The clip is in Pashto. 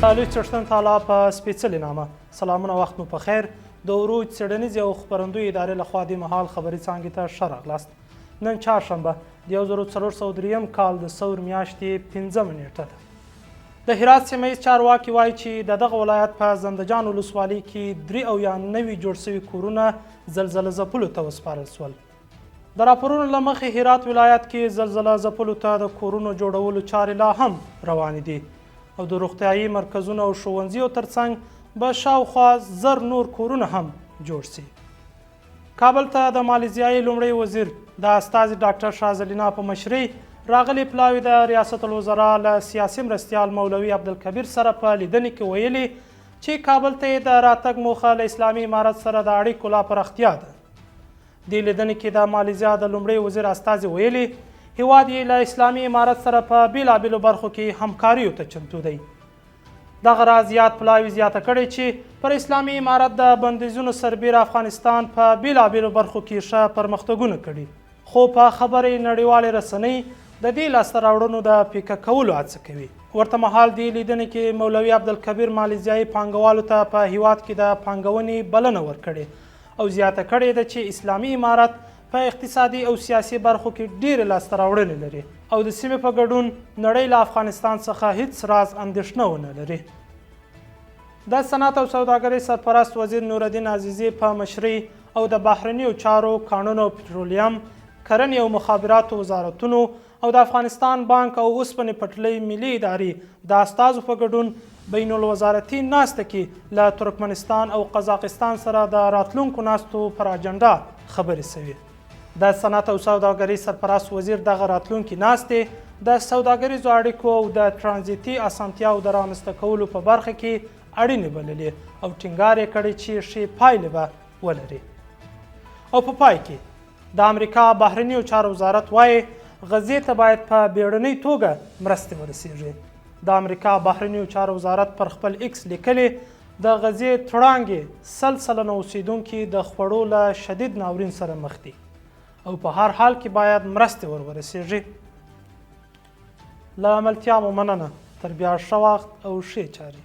خالد چشتن تعالی په سپېڅلې نامه سلامونه وخت مو په خیر د عروج څېړنیزې او خپرندویې ادارې لخوا دې مهال خبري څانګې ته ښه راغلاست. نن چهارشنبه د 1403 کال د ثور میاشتې 5مه نیټه ده. د هرات سیمه ییز چارواکي وایي چې د دغه ولایت په زندجان ولسوالۍ کې 93 جوړ شوي کورونه زلزله ځپلو ته وسپارل شول. د راپورونو له مخې هرات ولایت کې زلزله ځپلو ته د کورونو جوړولو چارې لا هم روانې دي او د روغتیايي مرکزونو او ښوونځیو ترڅنګ به شاوخوا 1000 نور کورونه هم جوړ شي. کابل ته د مالیزیایي لومړی وزیر د استازي ډاکټر شازلینا په مشرۍ راغلي پلاوي د ریاست الوزرا له سیاسي مرستیال مولوي عبدالکبیر سره په لیدنې کې ویلي چې کابل ته یې د راتګ موخه له اسلامي امارت سره د اړیکو لا پراختیا ده. دې لیدنې کې د مالیزیا د لومړي وزیر استازي ویلي هیواد یې له اسلامي امارت سره په بیلابیلو برخو کې همکاریو ته چمتو دی. دغه راز زیات پلاوي زیاته کړې چې پر اسلامي امارت د بندیزونو سربیره افغانستان په بیلابیلو برخو کې ښه پرمختګونه کړي، خو په خبرې نړیوالې رسنۍ د دې لاسته راوړنو د پیکه کولو هڅه کوي. ورته مهال دې لیدنې کې مولوي عبدالکبیر مالیزیایي پانګوالو ته په هیواد کې د پانګونې بلنه ورکړې او زیاته کړې ده چې اسلامي امارت په اقتصادي او سیاسي برخو کې ډېرې لاسته راوړنې لري او د سیمې په ګډون نړۍ له افغانستان څخه هیڅ راز اندېښنه ونه لري. د صنعت او سوداګرۍ سرپرست وزیر نورالدین عزیزي په مشرۍ او د بهرنیو چارو، کانونو او پټرولیم، کرنې او مخابراتو وزارتونو او د افغانستان بانک او اوسپنې پټلۍ ملي ادارې د استازو په ګډون بین الوزارتي ناسته کې له ترکمنستان او قزاقستان سره د راتلونکو ناستو پر اجنډا خبرې شوې. د صنعت او سوداګرۍ سرپرست وزیر دغه راتلونکي ناستې د سوداګریزو اړیکو او د ترانزیتي اسانتیاو د رامنځته کولو په برخه کې اړینې بللې او ټینګار یې کړی چې ښې پایلې به ولري. او په پای کې د امریکا بهرنیو چارو وزارت وایي غزې ته باید په بیړنۍ توګه مرستې ورسیږي. د امریکا بهرنیو چارو وزارت پر خپل ایکس لیکلي د غزې تړانګې 100% اوسیدونکي د خوړو له شدید ناورین سره مخ دي او په هر حال کې باید مرستې ورسیږي. له عملتیا مو مننه. تر بیا ښه وخت او ښې چارې.